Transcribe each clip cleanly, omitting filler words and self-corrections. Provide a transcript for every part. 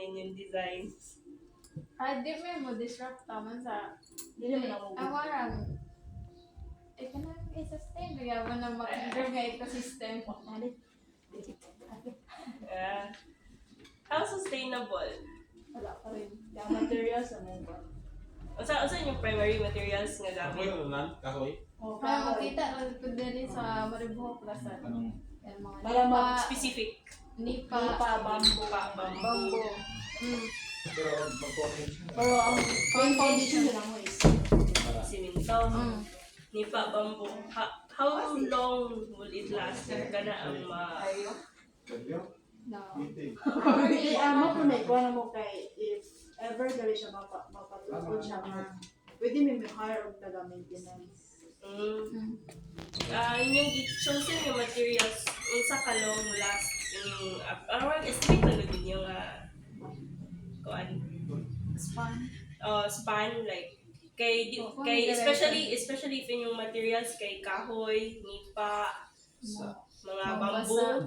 inyong designs. Di mo disrupt taman sa Dili man ako. awarang kanang i-sustain kaya mo na mag-preserve nga ecosystem. How sustainable? Wala pa rin. Kaya materials sa mga. Unsa yung primary materials nga gamit? Kahoy. O, Para makita kung dili sa Maribohok Plaza. Yan mga Para nipa, Specific. nipa, bamboo. bamboo. Pero mag-comment siya. Pero ang foundation nila mo is Simento. Nipa, bamboo. How long will it last? Kana ang No. Hindi, ma-promote ko na mo kay if ever dali siya mapatulog siya nga. Pwede may hire og taga-maintenance. Inyong chosen yung materials, unsa ka long last inyong, around estimate na din yung, kuan, span, like, kay especially if inyong materials kay kahoy, nipa, mga bamboo,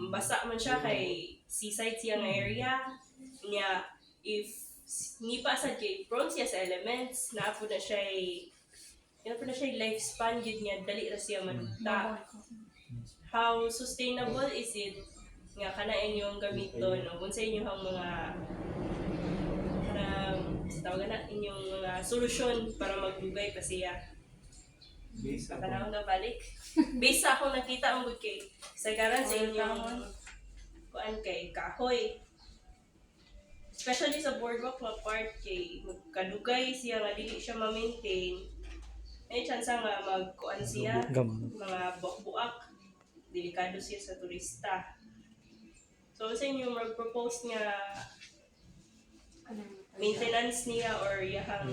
basa man siya kay seaside siyang area niya. If nipa sad kay prone siya sa elements, naapod na siya lifespan yun niya, dali ra siya manugta. How sustainable is it nga kana inyong gamiton o kung sa inyong mga tawag na inyong mga solusyon para magdugay pa siya? Base Panahon na balik. Based sa akong nakita ang good kay sagaran sa inyong kuan kay kahoy. Especially sa boardwalk na part kay kadugay siya nga dili siya ma-maintain. May chance nga magkuan siya mga buak-buak. Delikado siya sa turista. So sa inyo mag-propose nga maintenance niya or yahang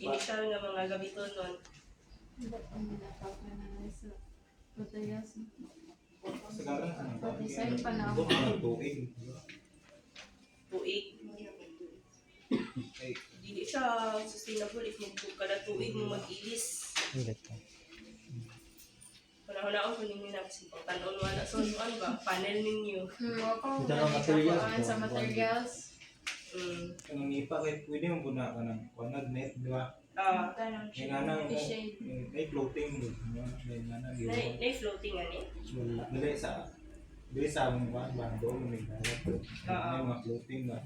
initial nga mga gabiton nun. Sekarang ano? Design pa na. Tuig. Tuig. Dili siya sustainable if kada tuig mo mag-ilis. Panahon-ahon ko ninyo na kasi pagkanon wala. So ano ba? Panel ninyo. Sa materials. Kanang nipa kay pwede mo guna ka ng kuanag net, di ba? May nanang may floating mo. May nanang di ba? May floating ani. Dili sa among bando may dalat. May mga floating na.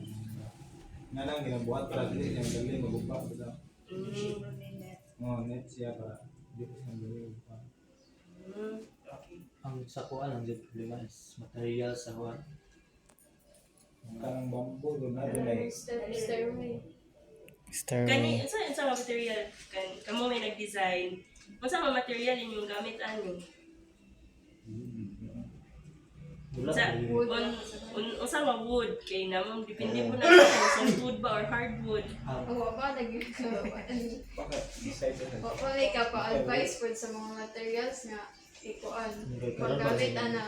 Nanang ginabuhat para dili yung dali magupa ba. Net siya para di ko siyang dali magupa. Ang sa kuan ang problema is material sa kuan. Kanang bamboo doon na doon ay Stairway. Kani sa material kamo may nag-design. Unsa mga material inyong gamit ani? Unsa nga wood kay namang depende po na kung wood ba or hardwood. Oo ba bakit decide na. Wala ka pa advice po sa mga materials nga ikuan. Paggamit ana.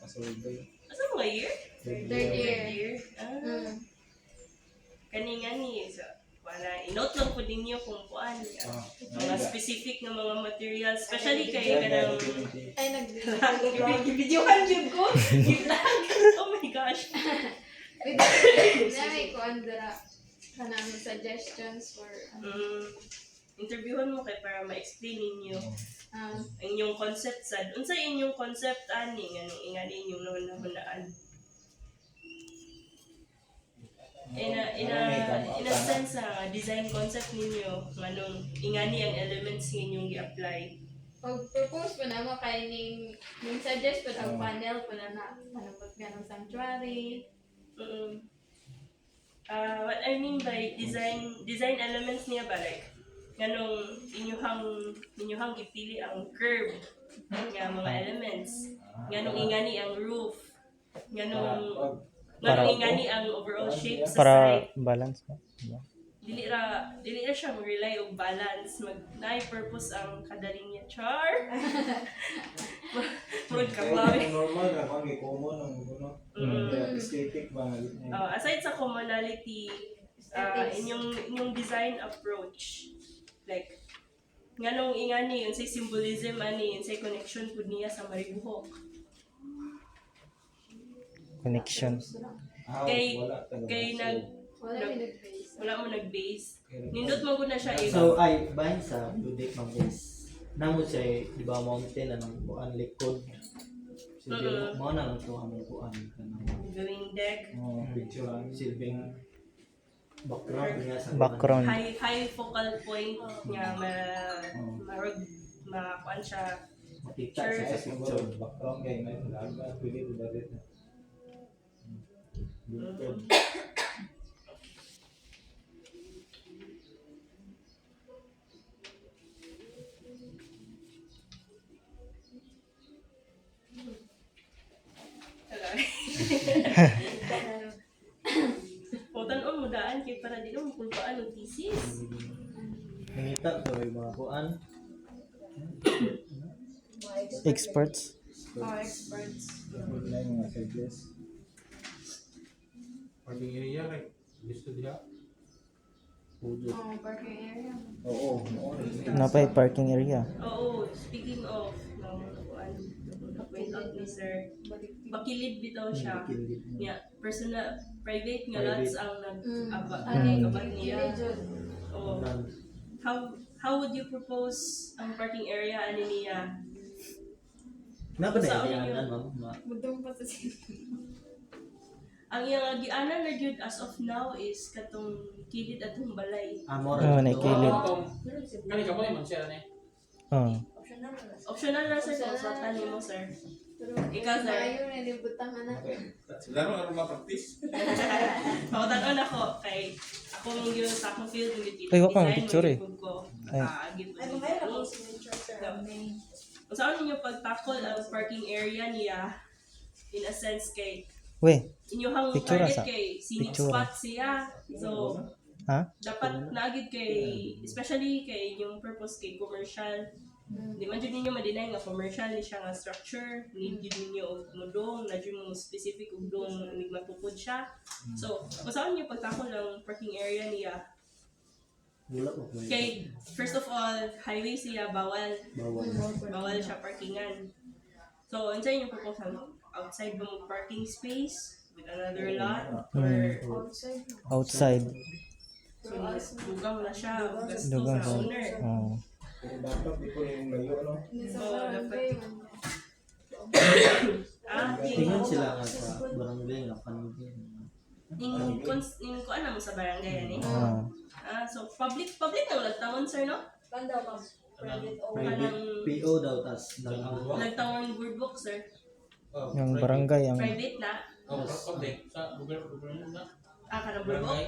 Asa mga year? Third year. Kani nga ni wala inote lang po ninyo kung kuan mga specific na mga materials, especially kay kanang Ay videohan jud ko. Oh my gosh. na may kuan dara kanang suggestions for Interviewhan mo kay para ma-explain ninyo ang inyong concept sad. Unsa inyong concept ani nganong ingani inyong nahulaan? In a sense design concept ninyo nganong ingani ang elements ninyong i-apply. Pag-propose po na mo kay ning suggest po ang panel po na ano po ganong sanctuary. What I mean by design elements niya ba like nganong inyuhang ipili ang curve nga mga elements, nganong ingani ang roof, nganong ingani ang overall shape sa para site. balance ba? Dili ra siya mag-rely og balance, naay purpose ang kada linya char. Murag ka ba? Normal na kung may common ang ano. Aesthetic ba Aside sa commonality, inyong design approach, like nganong ingani unsay symbolism ani unsay connection pud niya sa Maribohok. Connection. Kay- wala talaga. kay So, nag- Wala may nag-base. Wala mo nag-base. kaya- Nindot mo na siya eh. So ay bahin sa Budik Ma'am is namo siya di ba mountain anong kuan likod. So di mo na lang to ang kuan kanang Doing deck. Oh, picturean. silbing background niya sa Background. High focal point nga makuan siya. makita siya sa Siguro, picture. background kay may laga, pwede ko dalit na. Likod. O tanon mo daan kay para di mo kulpaan ng thesis. Nakita ko yung mga kuan. Experts. Experts. Good na yung mga suggest. Parking area like gusto diha. Pudot. Parking area. Oo, Napay parking area. Oo, speaking of kuan point out ni sir. Bakilid bitaw siya. Kilid mo. Yeah, personal private nga Private. lots ang nag-aba Mm. kabat niya. Oo. Nan- How would you propose ang parking area ani niya? Napa Sa na inyo? yan ma'am? Mudong pa sa sila. Ang iyang gianan na gyud as of now is katong kilid atong balay. Amor. Oh, nakilid. Kani ka mo man siya ni. Oh. Optional na sir kung sa tanin mo sir. Ikaw, sir. Ayaw na libutang anak. Laro nga ma-practice. Pakutanon ako kay akong yun sa akong field yung Ay, wala kang picture eh. Ay. Kung saan ninyo pag-tackle ang parking area niya, in a sense kay We. inyong Picture target sa- kay scenic picture. spot siya. So, Ha? dapat naagid kay, especially kay yung purpose kay commercial. Di man dyan ninyo ma-deny nga commercial ni siya nga structure. Need yun ninyo og mudong, na dyan mo specific og dong matupod siya. So, kung saan ninyo pag-tackle ang parking area niya, Wala ko po. kay, first of all, highway siya, bawal. Bawal. Bawal siya parkingan. So, unsa yung proposal? Outside ba mo parking space with another lot? Or, Outside. Outside. so, dugang na siya, gasto Dugang sa siya. owner. Oh. Pero dapat di ko yung layo, no? Nasa Oo, barangay. Tingnan sila nga sa barangay nga panigin. in kuan na mo sa barangay ani. Oh. So public ang lagtawon sir no? Private Kanang PO daw tas nang lagtawon board book sir. Yung barangay ang Private na. Oh, public sa lugar na. Kanang board book. Barangay.